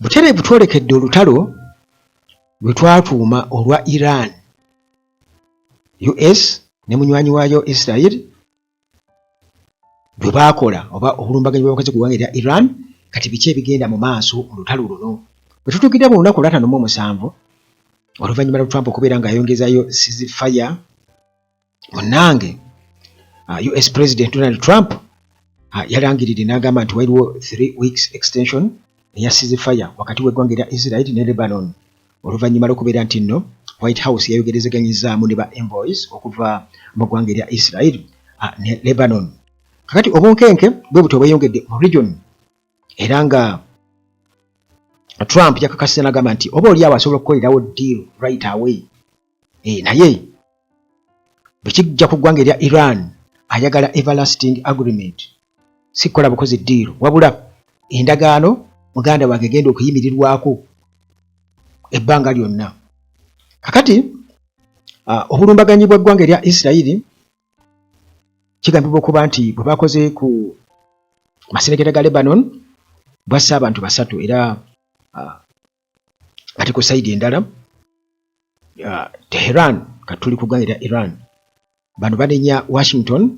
butereevu twolekedde olutalo lwe twatuuma olwa Iran, US ne munywanyi waayo Israel bwe baakola oba obulumbaganyi bwe bakoze ku ggwanga erya Iran. Kati biki ebigenda mu maaso mu lutalo luno bwe tutuukidde mu lunaku lwa 57 oluvannyuma lwa Trump okubeera ng'ayongezayo ceasefire. Munnange US President Donald Trump yalangiridde n'agamba nti waliwo 3 weeks extension eya ceasefire wakati w'eggwanga erya Israel ne Lebanon oluvannyuma lw'okubeera nti nno White House yayogerezeganyizaamu ne ba envoys okuva mu ggwanga erya Israel ne Lebanon. Kakati obunkenke bwe buto bweyongedde mu region era nga Trump yakakasisa n'agamba nti oba oli awo asobola okukolerawo deal right away. Naye bwe kijja ku ggwanga erya Iran ayagala everlasting agreement, si kukola bukozi deal wabula endagaano muganda wange genda okuyimirirwako ebbanga lyonna. Kakati obulumbaganyi bw'eggwanga erya Israel kigambibwa okuba nti bwe bakoze ku maserengeta ga Lebanon bwasse abantu 3 era ate ku sayidi endala Tehran kati tuli ku ggwanga erya Iran bano banenya Washington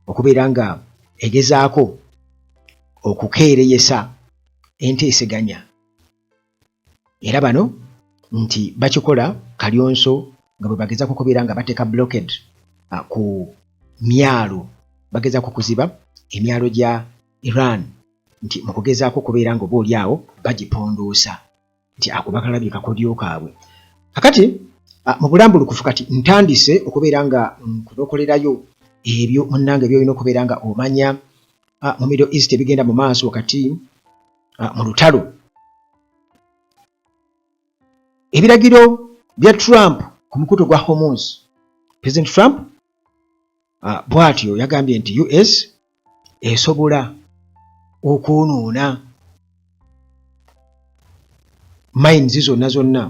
okubeera nga egezaako okukeereyesa enteeseganya era bano nti bakikola kalyonso nga bwe bagezaako okubeera nga bateeka blockade ku myalo, bagezaako kuziba emyalo gya Iran nti mu kugezaako okubeera nga oba oliawo bagipondoosa nti ako bakalabye kakodyo kaabwe. Kakati mu bulambulukufu kati ntandise okubeera nga nkunokolerayo ebyo munnange byolina okubeera nga omanya mu Middle East ebigenda mu maaso wakati mu lutalo. Ebiragiro bya Trump ku mukutu gwa Hormuz. President Trump bw'atyo yagambye nti US esobola okwonoona mines zonna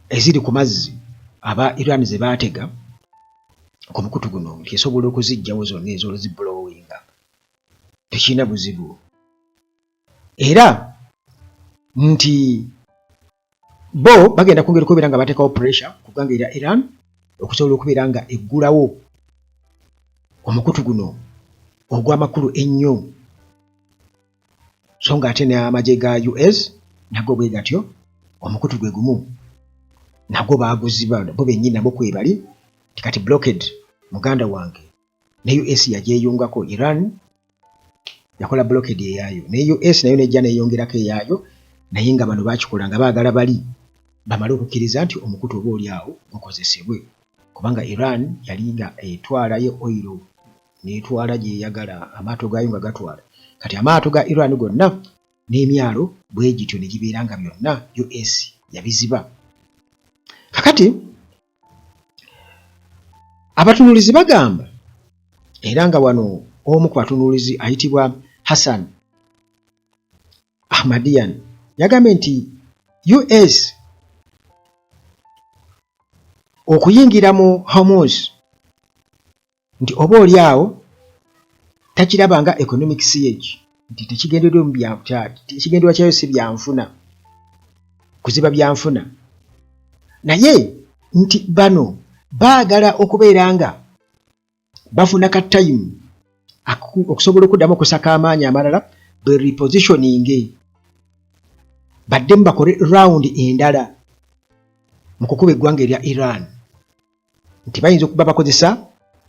eziri ku mazzi aba Iran ze baatega ku mukutu guno nti esobola okuziggyawo zonna ezo zibbulowinga tekirina buzibu era nti bo bagenda kwongera okubeera nga bateekawo pressure ku ggwanga erya Iran okusobola okubeera nga eggulawo omukutu guno ogw'amakulu ennyo so nga ate n'amagye ga US nagwo bwe gatyo omukutu gwe gumu nagwo baaguziba bo bennyini nabo kwebali kati blockade muganda wange ne US yagyeyungako Iran yakola blockade eyaayo ne US nayo nejja neyongerako eyaayo naye nga bano bakikola nga baagala bali bamale okukkiriza nti omukutu oba oli awo gukozesebwe kubanga Iran yali nga etwalayo oil n'etwala gyeyagala amaato gaayo nga gatwala kati amaato ga Iran gonna n'emyalo bwe gityo ne gibeera nga byonna US yabiziba. Kakati abatunuulizi bagamba era nga wano omu ku batunuulizi ayitibwa Hassan Ahmadian yagambye nti US okuyingira mu Hormuz nti oba oli awo takiraba nga economic siege nti tekigendererwa kyayo si byanfuna kuziba byanfuna naye nti bano baagala okubeera nga bafuna ka time okusobola okuddamu okusaka amaanyi amalala be repositioning baddemu bakole round endala mu kukuba eggwanga erya Iran nti bayinza okuba bakozesa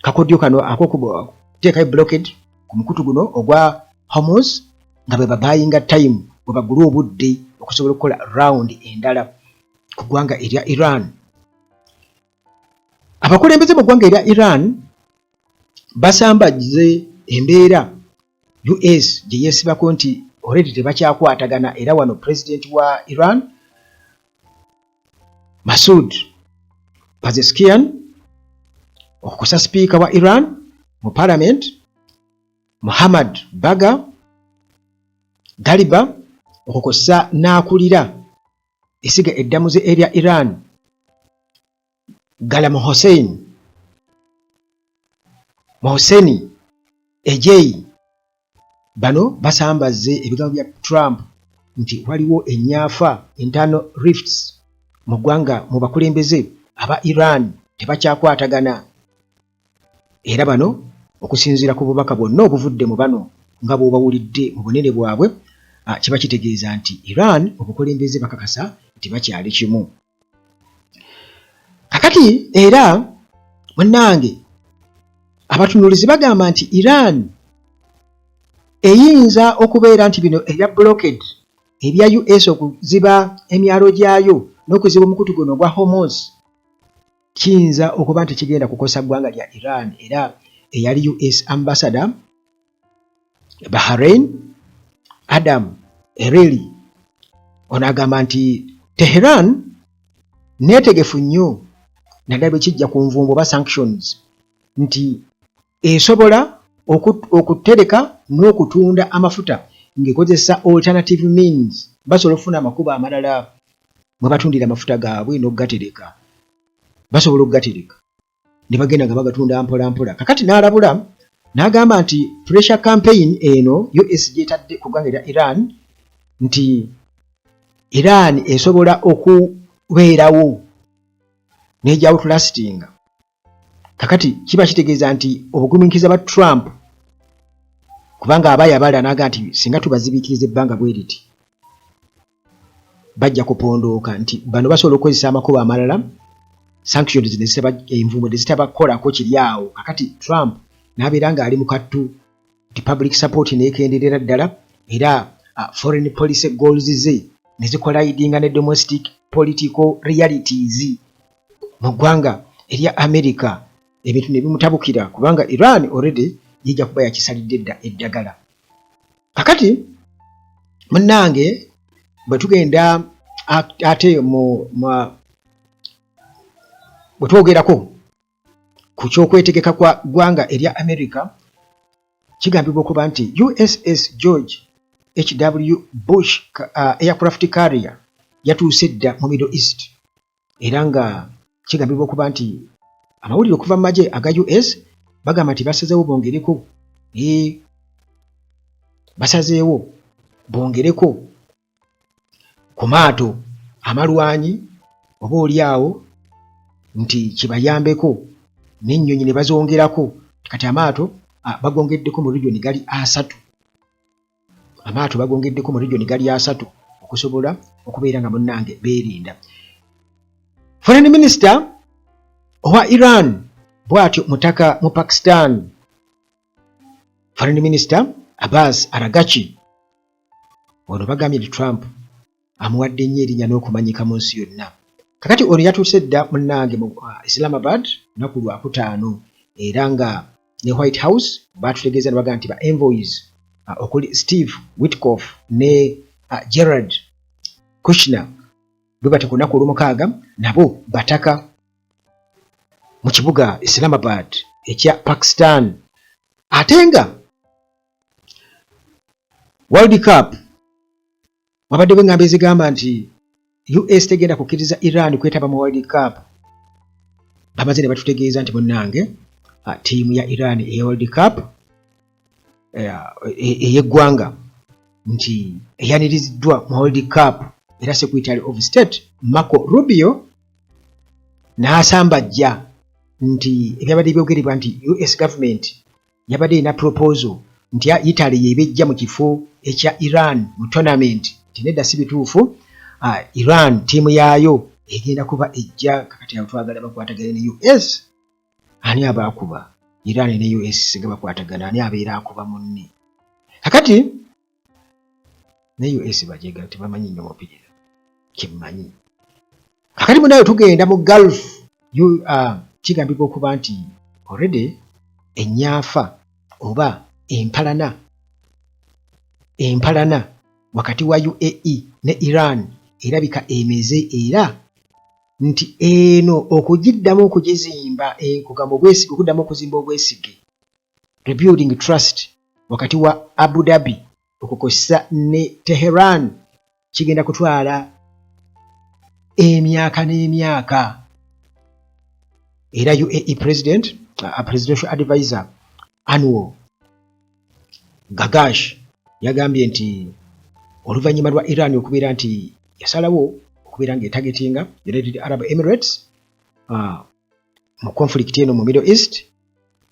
kakodyo kano akokuteekayo blockade ku mukutu guno ogwa Hormuz nga bwe babayinga time bwe bagula obudde okusobola okukola round endala ku ggwanga erya Iran. Abakulembeze mu ggwanga erya Iran basambajje embeera US gye yeesibako nti already tebakyakwatagana era wano president wa Iran Masoud Pezeshkian okukosa speaker wa Iran mu parliament Muhammad Baga Galiba okukosa n'akulira esiga eddamuze erya Iran Ghalam Mohseni Ejei bano basambaze ebigambo bya Trump nti waliwo enyaafa internal rifts mu ggwanga mu bakulembeze aba Iran tebakyakwatagana. Era bano okusinziira ku bubaka bwonna obuvudde mu bano nga bw'obawulidde mu bunene bwabwe kiba kitegeeza nti Iran obukulembeze bakakasa nti bakyali kimu. Kakati era munnange abatunuulizi bagamba nti Iran eyinza okubeera nti bino ebya blockade ebya US okuziba emyalo gyayo n'okuziba omukutu guno ogwa Hormuz kiyinza okuba nti kigenda kukosa ggwanga lya Iran. Era eyali US ambassador Bahrain Adam Ereli ono agamba nti Tehran neetegefu nnyo naddala bwe kijja ku nvumbo oba sanctions nti esobola okutereka n'okutunda amafuta ng'ekozesa alternative means. Basobola okufuna amakubo amalala mwe batundira amafuta gaabwe n'okugatereka, basobola okugatereka ne bagenda nga bagatunda mpola mpola. Kakati n'alabula n'agamba nti pressure campaign eno US gyetadde ku ggwanga lya Iran nti Iran esobola okubeerawo n'egyawutulastinga. Kakati kiba kitegeeza nti obugumiikiriza ba Trump kubanga abaye abala n'aga nti singa tubazibiikiriza ebbanga bwe riti bajja kupondooka nti bano basobola okukozesa amakubo amalala sanctions envumbo nezitabakolako kiri awo. Kakati Trump n'abeera ng'ali mu kattu nti public support neekenderera ddala era foreign policy goals ze nezikolayidinga ne domestic political realities mu ggwanga erya America. Ebintu ne bimutabukira kubanga Iran already yijja kuba yakisalidde eddagala. Kakati munnange bwe tugenda ate bwe twogerako ku kyokwetegeka kwa ggwanga erya America kigambibwa okuba nti USS George H.W. Bush aircraft carrier yatuuse dda mu Middle East era nga kigambibwa okuba nti amawulire okuva mu magye aga US bagamba nti basazeewo bongereko basazeewo bongereko ku maato amalwanyi oba oliawo nti kibayambeko n'ennyonyi ne bazongerako. Kati amaato bagongeddeko mu region gali 3, amaato bagongeddeko mu region gali 3 okusobola okubeera nga munnange beerinda. Foreign Minister owa Iran bw'atyo mutaka mu Pakistan, Foreign Minister Abbas Araghchi ono bagambye nti Trump amuwadde nnyo erinnya n'okumanyika mu nsi yonna. Kakati ono yatuuse dda munnange mu Islamabad lunaku Lwakutaano era nga ne White House baatutegeeza ne bagamba nti ba envoys okuli Steve Witkoff ne Jared Kushner bwe bate ku lunaku olw'omukaaga nabo bataka mu kibuga Islamabad ekya Pakistan. Ate nga World Cup wabadde bw'engamba ezigamba nti US tegenda kukkiriza Iran kwetaba mu World Cup. Bamaze ne batutegeeza nti munnange ttiimu ya Iran eya World Cup ey'eggwanga nti eyaniriziddwa mu World Cup era Secretary of State Marco Rubio n'asambajja nti ebyabadde byogerebwa nti US government yabadde ina proposal nti Italy yebejja mu kifo ekya Iran mu tournament nti nedda si bituufu. Iran tiimu yaayo egenda kuba ejja. Kakati awo twagala bakwatagane ne US. Ani abaakuba Iran ne US singa bakwatagana ani abeera akuba munne? Kakati ne US bajega tebamanyi nnyo mupiira kimmanyi. Kakati munayo tugenda mu Gulf kigambibwa okuba nti already enyaafa oba empalana wakati wa UAE ne Iran erabika emeze era nti eno okugiddamu okugizimba kugamba obwesige okuddamu okuzimba obwesige rebuilding trust wakati wa Abu Dhabi okukozesa ne Tehran kigenda kutwala emyaka n'emyaka. Era UAE presidential advisor Anwar Gagash yagambye nti oluvannyuma lwa Iran okubeera nti yasalawo okubeera ng'etagetinga United Arab Emirates mu conflict eno mu Middle East,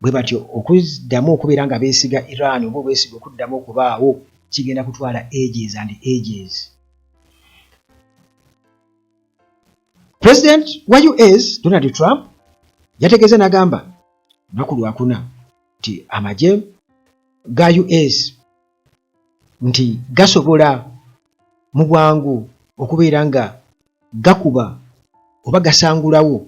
bwe batyo okuddamu okubeera nga beesiga Iran oba beesiga okuddamu okubaawo kigenda kutwala ages and ages. President wa US Donald Trump yategeeza n'agamba lunaku lwakuna nti amagye ga US nti gasobola mu bwangu okubeera nga gakuba oba gasangulawo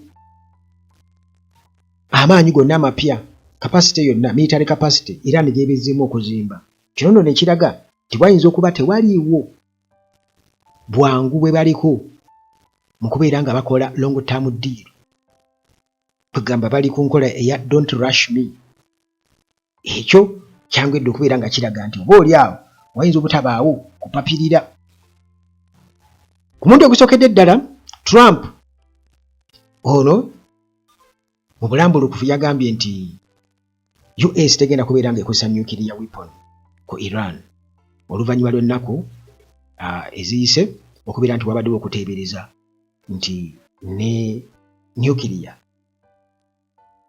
amaanyi gonna amapya, capacity yonna, military capacity Iran gy'ebezzemu okuzimba. Kino nno ne kiraga nti wayinza okuba tewaliiwo bwangu bwe baliko mu kubeera nga bakola long term deal. Tugamba bali ku nkola eya don't rush me. Ekyo kyangwedde okubeera nga kiraga nti oba oli awo wayinza obutabaawo kupapirira. Ku mulundi ogusookedde ddala, Trump ono mu bulambulukufu yagambye nti US tegenda kubeera ng'ekozesa nuclear weapon ku Iran oluvannyuma lw'ennaku eziyise okubeera nti wabaddewo okuteebereza nti ne nuclear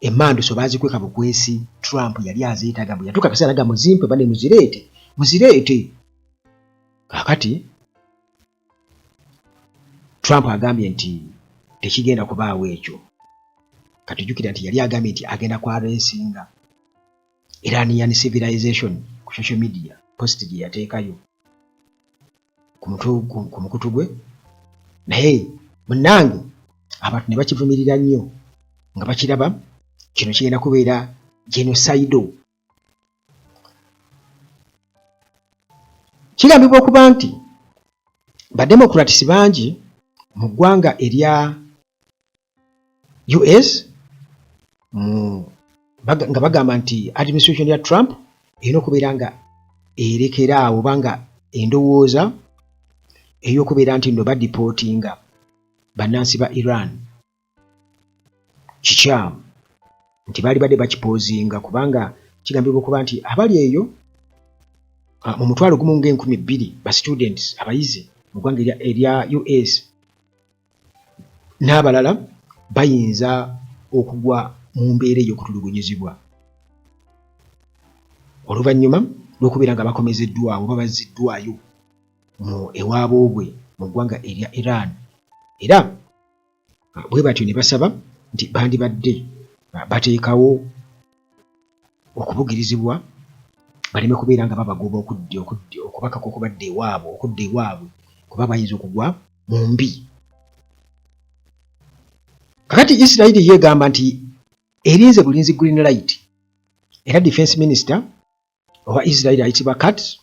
emmanduso baazikweka bukwesi Trump yali azeetaaga bwe yatuuka akaseera naga muzimpe bane muzireete. Kaakati Trump agambye nti tekigenda kubaawo ekyo. Katujjukira nti yali agambye nti agenda kwarensinga Iranian civilization ku social media post gye yateekayo ku mukutu gwe, naye munnange abantu ne bakivumirira nnyo nga bakiraba kino kigenda kubeera genocide. Kigambibwa okuba nti bademokrats bangi mu ggwanga erya US nga bagamba nti administration ya Trump erina okubeera nga erekera awo oba nga endowooza ey'okubeera nti nno badipotinga bannansi ba Iran kikyamu, nti baali badde bakipoozinga kubanga kigambibwa okuba nti abali eyo mu mutwalo gumu ng'enkumi 2 ba students abayizi mu ggwanga erya US n'abalala bayinza okugwa mu mbeera ey'okutulugunyizibwa oluvannyuma lw'okubeera nga bakomezeddwawo oba bazziddwayo mu ewaabwe mu ggwanga erya Iran. Era bwe batyo ne basaba nti bandibadde bateekawo okubugirizibwa baleme kubeera nga babagoba okubakako okudda ewaabwe kuba bayinza okugwa mu mbi. Kakati Israel yeegamba nti erinze bulinzi green light, era defense minister owa Israel ayitibwa Katz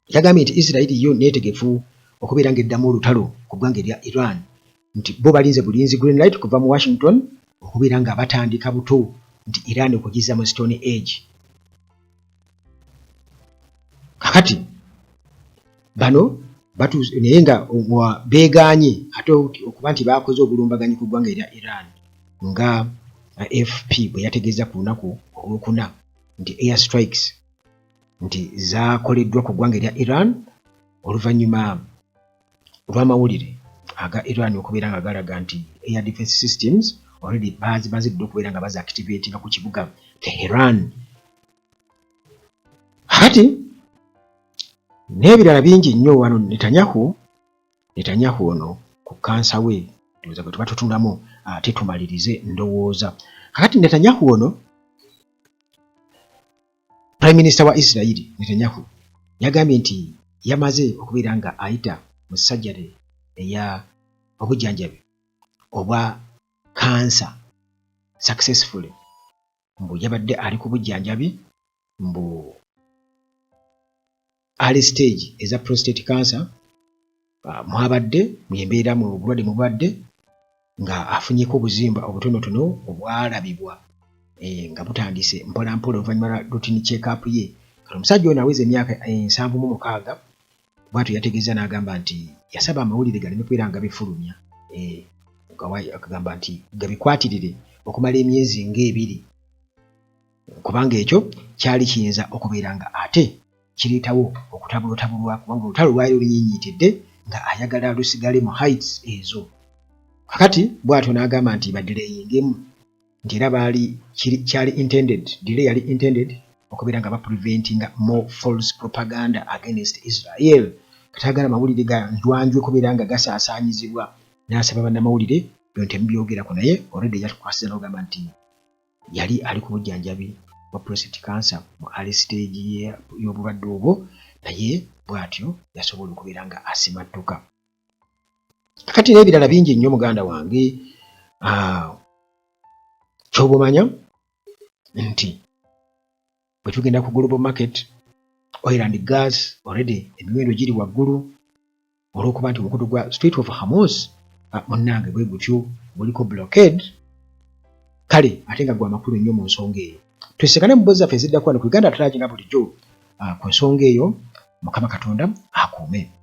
yagambye nti Israel yo neetegefu okubeera ng'eddamu olutalo ku ggwanga erya Iran, nti bo balinze bulinzi green light kuva mu Washington okubeera nga batandika buto nti Iran okugizza mu Stone Age. Kakati bano naye nga beegaanye ate okuba nti baakoze obulumbaganyi ku ggwanga erya Iran nga AFP bwe yategeeza ku lunaku olwokuna nti air strikes nti zaakoleddwa ku ggwanga erya Iran oluvannyuma olw'amawulire aga Iran okubeera nga galaga nti air defense systems already bazidde okubeera nga baziactivatinga ku kibuga Tehran. Kati n'ebirala bingi nnyo wano Netanyahu ono ku kansa we ndowooza bwe tuba tutunulamu ate tumalirize ndowooza. Kakati Netanyahu ono Prime Minister wa Israel Netanyahu yagambye nti yamaze okubeera nga ayita mu sajjale eya obujjanjabi obwa kansa successfully, mbu yabadde ali ku bujjanjabi mbu early stage eza prostate cancer mwabadde mwembeera mu bulwadde mubadde nga afunyeko obuzimba obutonotono obwalabibwa nga butandise mpola mpola oluvannyuma lwa routine check-up ye. Kati omusajja ono aweza emyaka 76 bw'atyo yategeeza n'agamba nti yasaba amawulire galeme kubeera nga bifulumya akagamba nti gabikwatirire okumala emyezi nga 2 kubanga ekyo kyali kiyinza okubeera nga ate kireetawo okutabulwatabulwa kubanga olutalo lwali lunyinyiitidde nga ayagala lusigale mu heights ezo. Kakati bw'atyo n'agamba nti badireyingemu nti era delay yali intended okubeera nga bapreventinga more false propaganda against Israel. Katagala amawulire ga njwanjwe kubeera nga gasaasaanyizibwa, n'asaba bannamawulire byo temubyogerako, naye already yatukwasiza n'ogamba nti yali ali ku bujjanjabi bwa prostate cancer mu early stage y'obulwadde obwo, naye bw'atyo yasobola okubeera nga asimattuka. Kakati n'ebirala bingi nnyo muganda wange, ky'obumanya nti bwe tugenda ku global market, oil and gas already emiwendo giri waggulu olw'okuba nti omukutu gwa Strait of Hormuz munnange bwe gutyo guliko blockade. Kale ate nga gwa makulu nnyo mu nsonga eyo. Twesigane mu bboozi zaffe eziddako wano ku Uganda Tracking bulijjo ku nsonga eyo. Mukama Katonda akuume.